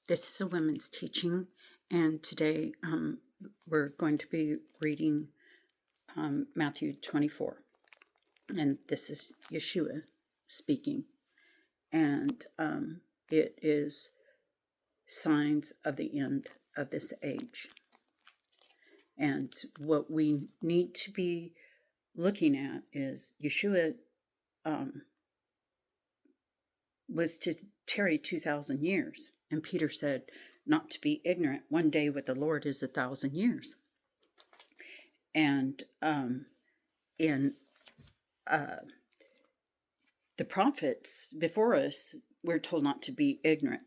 This is a women's teaching, and today we're going to be reading Matthew 24. And this is Yeshua speaking. And it is signs of the end of this age. And what we need to be looking at is Yeshua was to tarry 2,000 years. And Peter said, not to be ignorant, one day with the Lord is 1,000 years. And in the prophets before us, we're told not to be ignorant.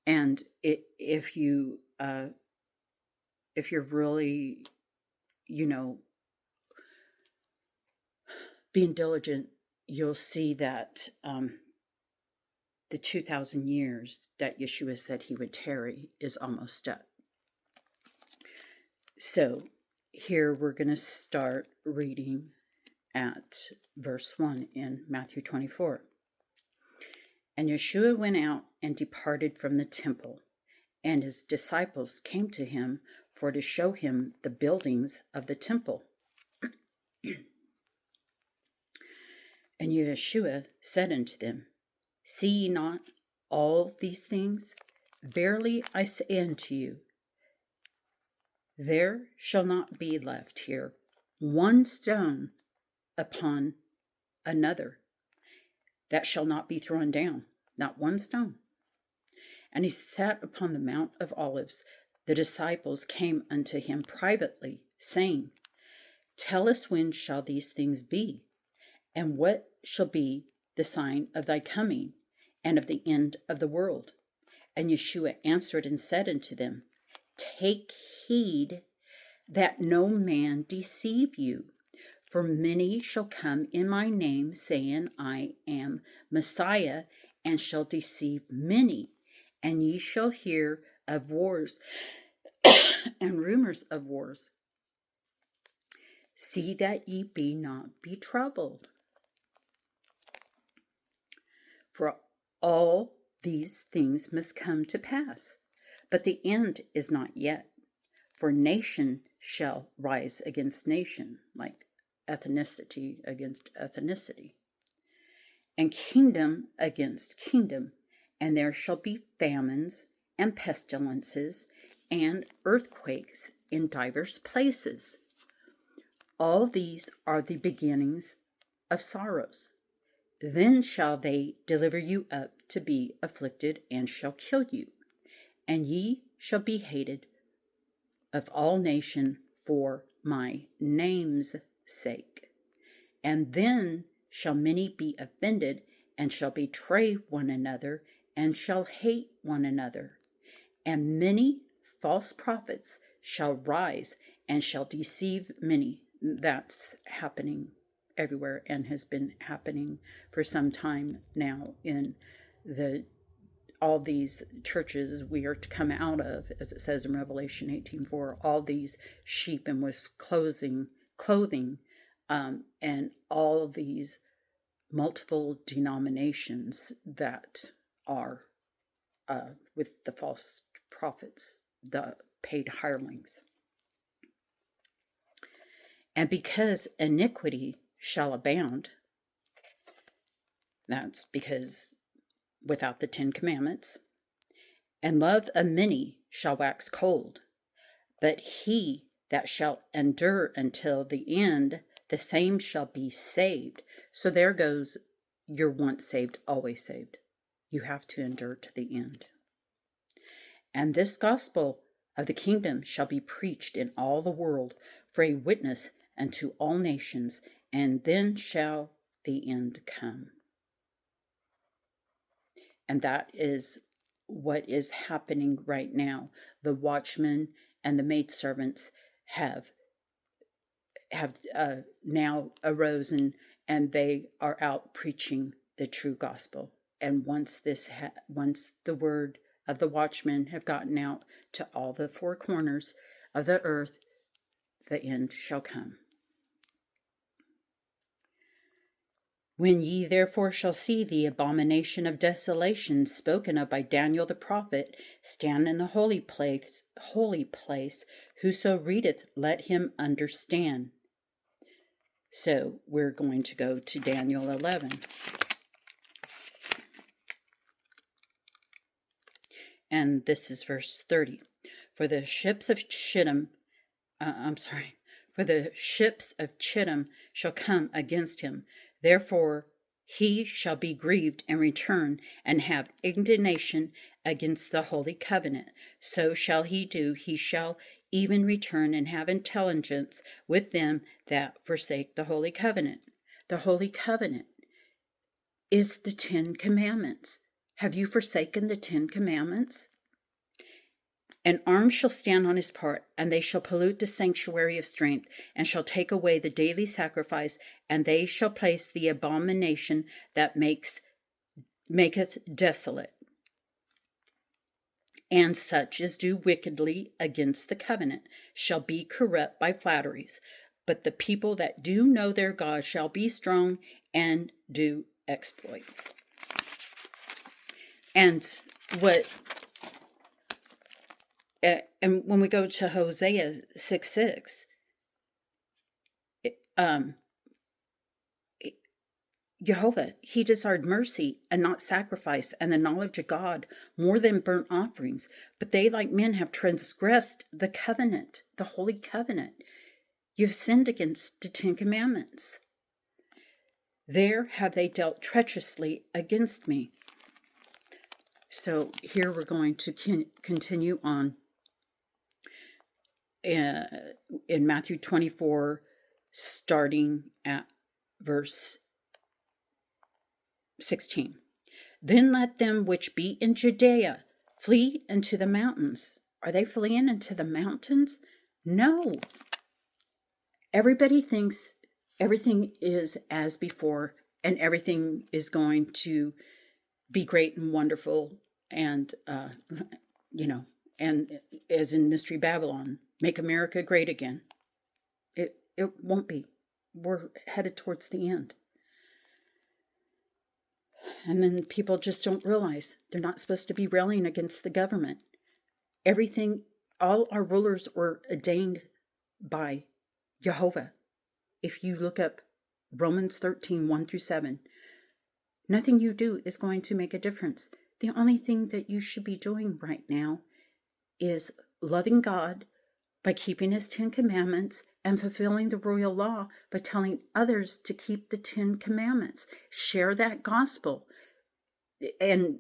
And if you're really, being diligent, you'll see that the 2,000 years that Yeshua said he would tarry is almost up. So here we're going to start reading at verse 1 in Matthew 24. And Yeshua went out and departed from the temple, and his disciples came to him for to show him the buildings of the temple. And Yeshua said unto them, See ye not all these things? Verily I say unto you, there shall not be left here one stone upon another that shall not be thrown down, not one stone. And he sat upon the Mount of Olives. The disciples came unto him privately, saying, Tell us when shall these things be, and what shall be the sign of thy coming, and of the end of the world? And Yeshua answered and said unto them, Take heed that no man deceive you. For many shall come in my name, saying, I am Messiah, and shall deceive many. And ye shall hear of wars and rumors of wars. See that ye be not troubled. For all these things must come to pass, but the end is not yet. For nation shall rise against nation, like ethnicity against ethnicity, and kingdom against kingdom, and there shall be famines and pestilences and earthquakes in divers places. All these are the beginnings of sorrows. Then shall they deliver you up to be afflicted, and shall kill you, and ye shall be hated of all nations for my name's sake. And then shall many be offended, and shall betray one another, and shall hate one another. And many false prophets shall rise, and shall deceive many. That's happening everywhere, and has been happening for some time now in all these churches we are to come out of, as it says in Revelation 18:4, all these sheep in wolves clothing, and all these multiple denominations that are with the false prophets, the paid hirelings. And because iniquity shall abound, that's because without the 10 Commandments, and love of many shall wax cold, but he that shall endure until the end, the same shall be saved. So there goes your once saved, always saved. You have to endure to the end. And this gospel of the kingdom shall be preached in all the world for a witness unto all nations, and then shall the end come. And that is what is happening right now. The watchmen and the maidservants have now arisen, and they are out preaching the true gospel. And once the word of the watchmen have gotten out to all the four corners of the earth, the end shall come. When ye therefore shall see the abomination of desolation spoken of by Daniel the prophet stand in the holy place, whoso readeth, let him understand. So we're going to go to Daniel 11. And this is verse 30. For the ships of Chittim shall come against him. Therefore he shall be grieved and return and have indignation against the holy covenant. So shall he do. He shall even return and have intelligence with them that forsake the holy covenant. The holy covenant is the 10 Commandments. Have you forsaken the 10 Commandments? And arms shall stand on his part, and they shall pollute the sanctuary of strength, and shall take away the daily sacrifice, and they shall place the abomination that maketh desolate. And such as do wickedly against the covenant shall be corrupt by flatteries. But the people that do know their God shall be strong and do exploits. And when we go to Hosea 6:6, Jehovah, he desired mercy and not sacrifice, and the knowledge of God more than burnt offerings. But they, like men, have transgressed the covenant, the holy covenant. You've sinned against the 10 Commandments. There have they dealt treacherously against me. So here we're going to continue on in Matthew 24, starting at verse 16. Then let them which be in Judea flee into the mountains. Are they fleeing into the mountains? No. Everybody thinks everything is as before, and everything is going to be great and wonderful, and and as in Mystery Babylon, make America great again. It won't be. We're headed towards the end. And then people just don't realize they're not supposed to be railing against the government. Everything, all our rulers were ordained by Jehovah. If you look up Romans 13, 1-7, nothing you do is going to make a difference. The only thing that you should be doing right now is loving God by keeping his 10 Commandments and fulfilling the royal law by telling others to keep the 10 Commandments. Share that gospel. And,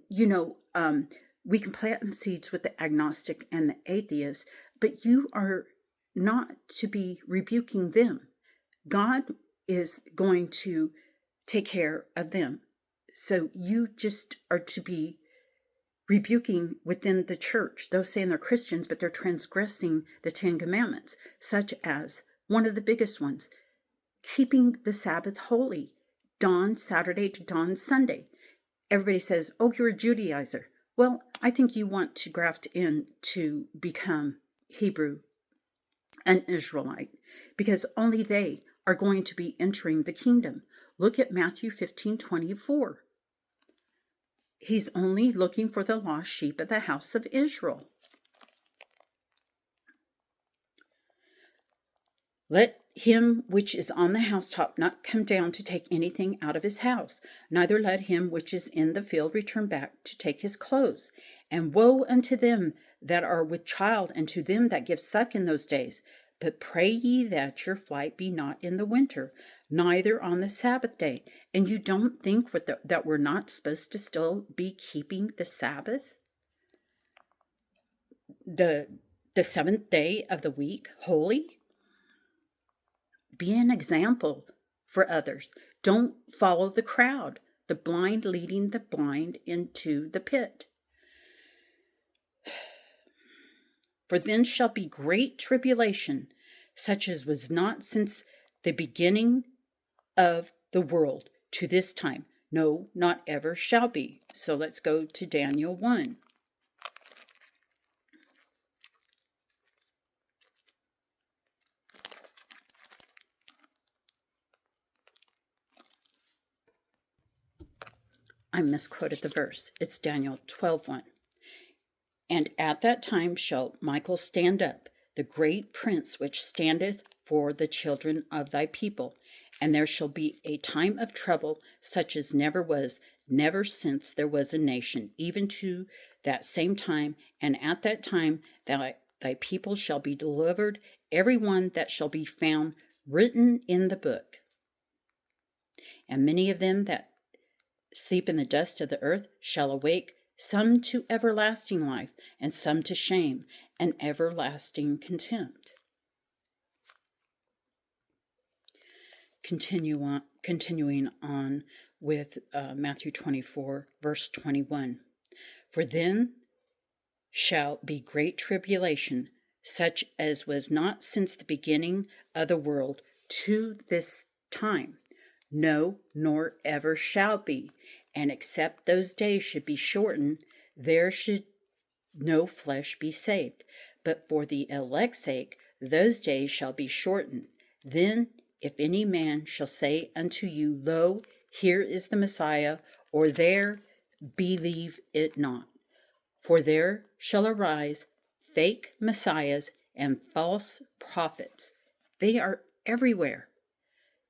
we can plant seeds with the agnostic and the atheist, but you are not to be rebuking them. God is going to take care of them. So you just are to be rebuking within the church, those saying they're Christians, but they're transgressing the 10 Commandments, such as one of the biggest ones, keeping the Sabbath holy, dawn Saturday to dawn Sunday. Everybody says, oh, you're a Judaizer. Well, I think you want to graft in to become Hebrew, an Israelite, because only they are going to be entering the kingdom. Look at Matthew 15:24. He's only looking for the lost sheep of the house of Israel. Let him which is on the housetop not come down to take anything out of his house, neither let him which is in the field return back to take his clothes. And woe unto them that are with child, and to them that give suck in those days. But pray ye that your flight be not in the winter, neither on the Sabbath day. And you don't think that we're not supposed to still be keeping the Sabbath? The 7th day of the week, holy? Be an example for others. Don't follow the crowd, the blind leading the blind into the pit. For then shall be great tribulation, such as was not since the beginning of the world to this time. No, not ever shall be. So let's go to Daniel 1. I misquoted the verse. It's Daniel 12:1. And at that time shall Michael stand up, the great prince which standeth for the children of thy people. And there shall be a time of trouble, such as never was, never since there was a nation, even to that same time. And at that time thy people shall be delivered, every one that shall be found written in the book. And many of them that sleep in the dust of the earth shall awake, some to everlasting life, and some to shame and everlasting contempt. Continuing on with Matthew 24, verse 21. For then shall be great tribulation, such as was not since the beginning of the world to this time, no, nor ever shall be. And except those days should be shortened, there should no flesh be saved. But for the elect's sake, those days shall be shortened. Then, if any man shall say unto you, Lo, here is the Messiah, or there, believe it not. For there shall arise fake messiahs and false prophets. They are everywhere.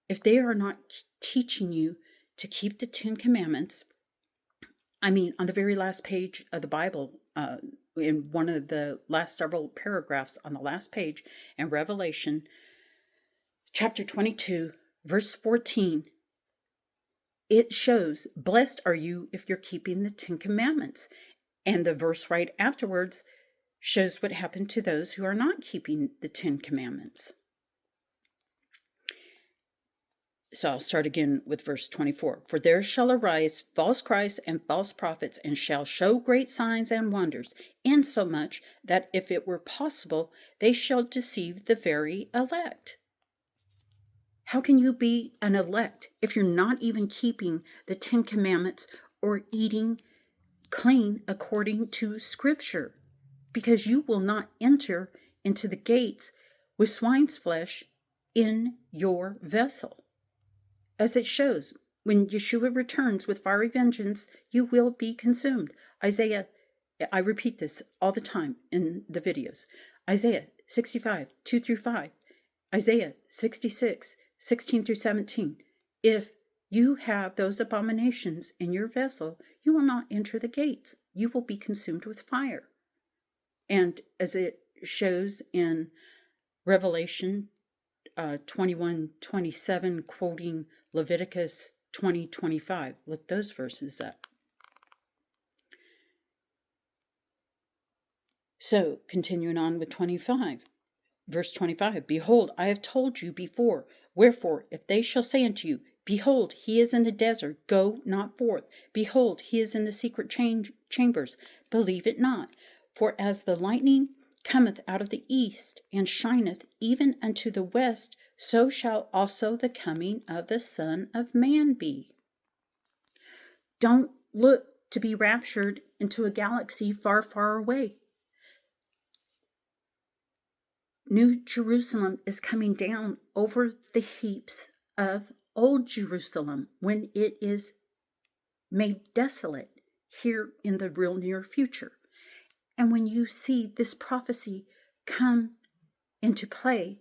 If they are not teaching you to keep the 10 Commandments, on the very last page of the Bible, in one of the last several paragraphs on the last page in Revelation, chapter 22, verse 14, it shows, blessed are you if you're keeping the 10 Commandments. And the verse right afterwards shows what happened to those who are not keeping the 10 Commandments. So I'll start again with verse 24. For there shall arise false Christs and false prophets, and shall show great signs and wonders, insomuch that if it were possible, they shall deceive the very elect. How can you be an elect if you're not even keeping the 10 Commandments or eating clean according to Scripture? Because you will not enter into the gates with swine's flesh in your vessel. As it shows, when Yeshua returns with fiery vengeance, you will be consumed. Isaiah, I repeat this all the time in the videos. Isaiah 65, 2 through 5. Isaiah 66, 16 through 17. If you have those abominations in your vessel, you will not enter the gates. You will be consumed with fire. And as it shows in Revelation 21:27, quoting Leviticus 20:25. Look those verses up. So, continuing on with 25. Verse 25. Behold, I have told you before. Wherefore, if they shall say unto you, Behold, he is in the desert, go not forth. Behold, he is in the secret chambers, believe it not. For as the lightning cometh out of the east, and shineth even unto the west, so shall also the coming of the Son of Man be. Don't look to be raptured into a galaxy far, far away. New Jerusalem is coming down over the heaps of old Jerusalem when it is made desolate here in the real near future. And when you see this prophecy come into play,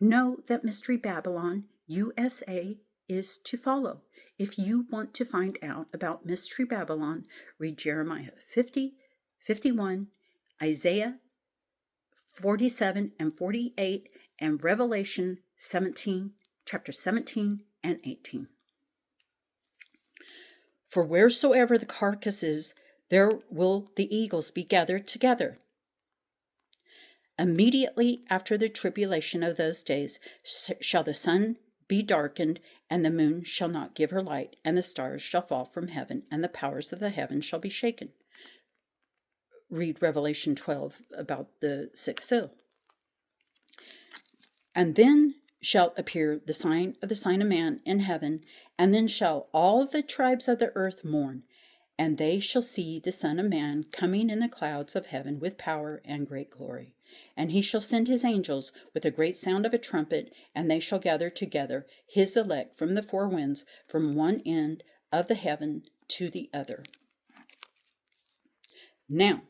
know that Mystery Babylon, USA, is to follow. If you want to find out about Mystery Babylon, read Jeremiah 50, 51, Isaiah 47 and 48, and Revelation 17, chapter 17 and 18. For wheresoever the carcass is, there will the eagles be gathered together. Immediately after the tribulation of those days shall the sun be darkened, and the moon shall not give her light, and the stars shall fall from heaven, and the powers of the heaven shall be shaken. Read Revelation 12 about the sixth seal. And then shall appear the sign of man in heaven, and then shall all the tribes of the earth mourn, and they shall see the Son of Man coming in the clouds of heaven with power and great glory. And he shall send his angels with a great sound of a trumpet, and they shall gather together his elect from the four winds, from one end of the heaven to the other. Now,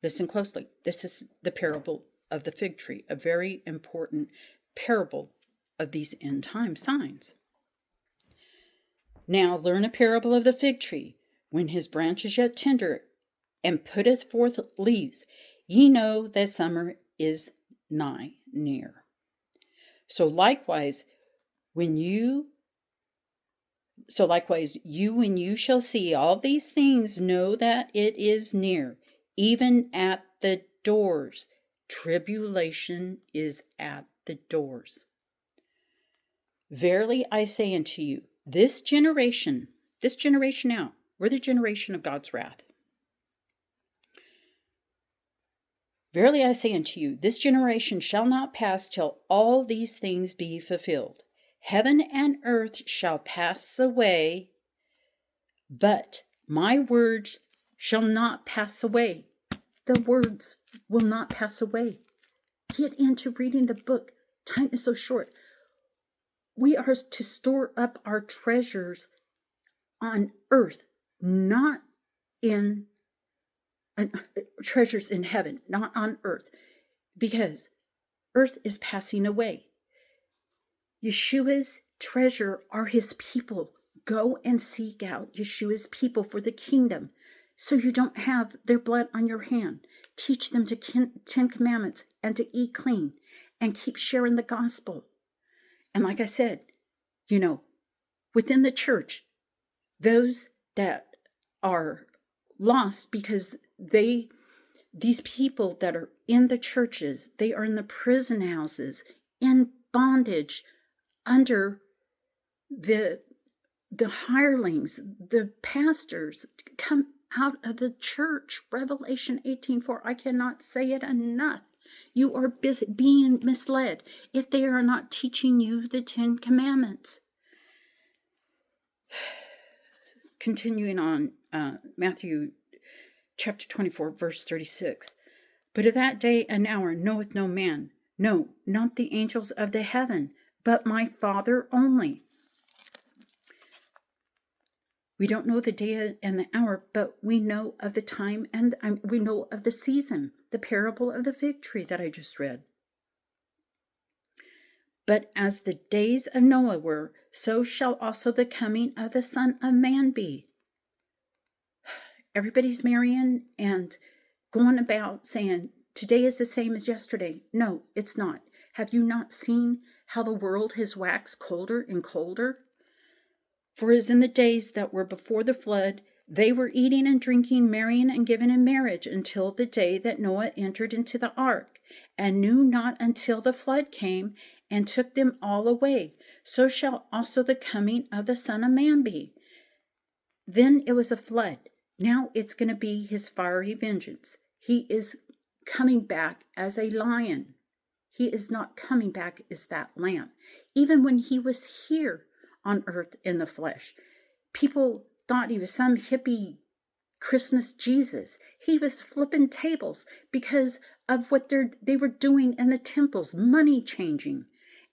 listen closely. This is the parable of the fig tree, a very important parable of these end time signs. Now learn a parable of the fig tree. When his branch is yet tender, and putteth forth leaves, ye know that summer is near. So likewise, when you when you shall see all these things, know that it is near, even at the doors. Tribulation is at the doors. Verily I say unto you, this generation now, we're the generation of God's wrath. Verily I say unto you, this generation shall not pass till all these things be fulfilled. Heaven and earth shall pass away, but my words shall not pass away. The words will not pass away. Get into reading the book. Time is so short. We are to store up our treasures on earth, not in treasures in heaven, not on earth, because earth is passing away. Yeshua's treasure are his people. Go and seek out Yeshua's people for the kingdom, so you don't have their blood on your hand. Teach them to 10 commandments and to eat clean and keep sharing the gospel. And like I said, within the church, those that are lost because these people that are in the churches, they are in the prison houses, in bondage, under the hirelings, the pastors, come out of the church. Revelation 18:4. I cannot say it enough. You are busy being misled if they are not teaching you the 10 commandments. Continuing on, Matthew chapter 24, verse 36. But of that day and hour knoweth no man, no, not the angels of the heaven, but my Father only. We don't know the day and the hour, but we know of the time and we know of the season, the parable of the fig tree that I just read. But as the days of Noah were, so shall also the coming of the Son of Man be. Everybody's marrying and going about saying, today is the same as yesterday. No, it's not. Have you not seen how the world has waxed colder and colder? For as in the days that were before the flood, they were eating and drinking, marrying and giving in marriage, until the day that Noah entered into the ark, and knew not until the flood came and took them all away. So shall also the coming of the Son of Man be. Then it was a flood. Now it's going to be his fiery vengeance. He is coming back as a lion. He is not coming back as that lamb. Even when he was here on earth in the flesh, people thought he was some hippie Christmas Jesus. He was flipping tables because of what they were doing in the temples, money changing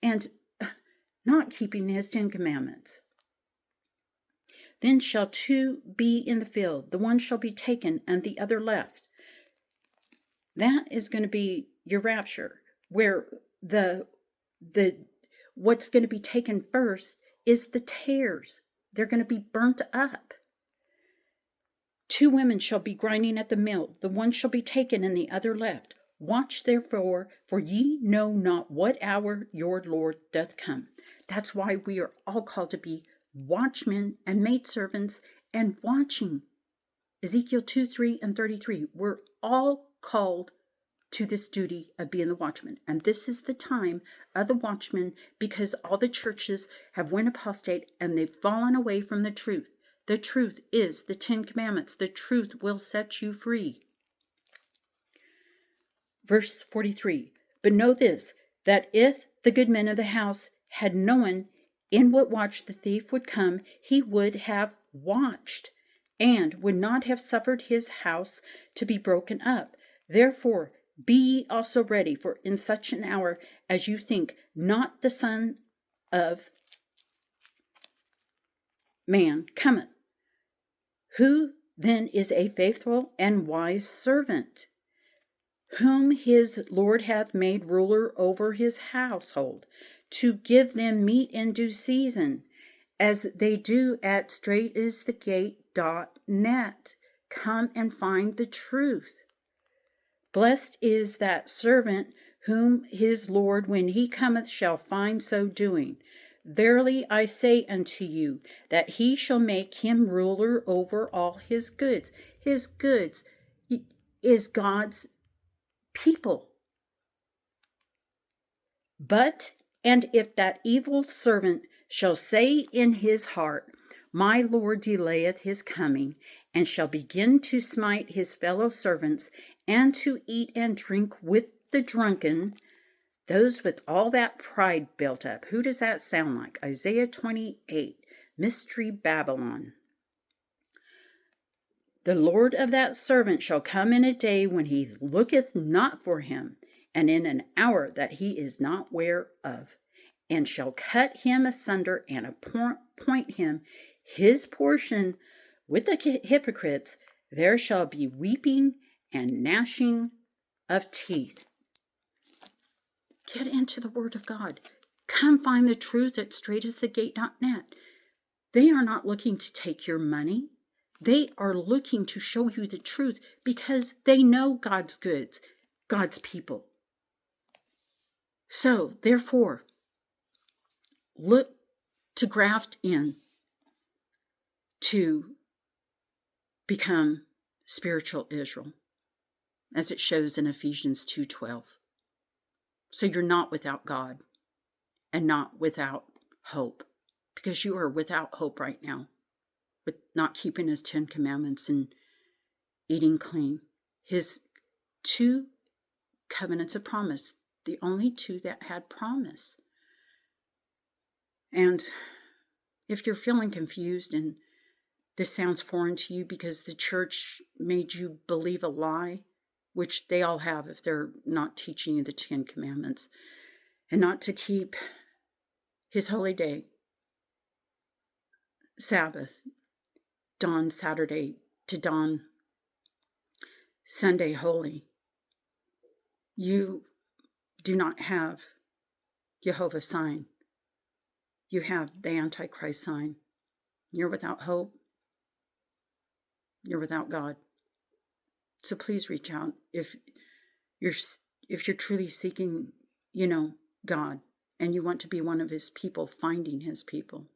and not keeping his 10 commandments. Then shall 2 be in the field, the one shall be taken and the other left. That is going to be your rapture, where the what's going to be taken first is the tares. They're going to be burnt up. 2 women shall be grinding at the mill, the one shall be taken and the other left. Watch therefore, for ye know not what hour your Lord doth come. That's why we are all called to be watchmen and maidservants and watching. Ezekiel 2:3 and 33. We're all called to this duty of being the watchman. And this is the time of the watchman, because all the churches have went apostate and they've fallen away from the truth. The truth is the 10 commandments. The truth will set you free. Verse 43. But know this, that if the good men of the house had known in what watch the thief would come, he would have watched and would not have suffered his house to be broken up. Therefore, be ye also ready, for in such an hour as you think not the Son of man cometh. Who then is a faithful and wise servant, whom his Lord hath made ruler over his household, to give them meat in due season, as they do at straightisthegate.net. Come and find the truth. Blessed is that servant whom his Lord, when he cometh, shall find so doing. Verily I say unto you, that he shall make him ruler over all his goods. His goods is God's people. But, and if that evil servant shall say in his heart, My Lord delayeth his coming, and shall begin to smite his fellow servants, and to eat and drink with the drunken, those with all that pride built up. Who does that sound like? Isaiah 28, Mystery Babylon. The Lord of that servant shall come in a day when he looketh not for him, and in an hour that he is not ware of, and shall cut him asunder and appoint him his portion with the hypocrites. There shall be weeping and gnashing of teeth. Get into the Word of God. Come find the truth at straightisthegate.net. They are not looking to take your money. They are looking to show you the truth because they know God's goods, God's people. So, therefore, look to graft in to become spiritual Israel, as it shows in Ephesians 2:12. So you're not without God and not without hope, because you are without hope right now with not keeping his 10 commandments and eating clean. His 2 covenants of promise, the only 2 that had promise. And if you're feeling confused and this sounds foreign to you because the church made you believe a lie, which they all have if they're not teaching you the 10 commandments, and not to keep his holy day, Sabbath, dawn Saturday to dawn Sunday holy, you do not have Jehovah's sign. You have the Antichrist sign. You're without hope. You're without God. So please reach out if you're truly seeking, God, and you want to be one of his people, finding his people.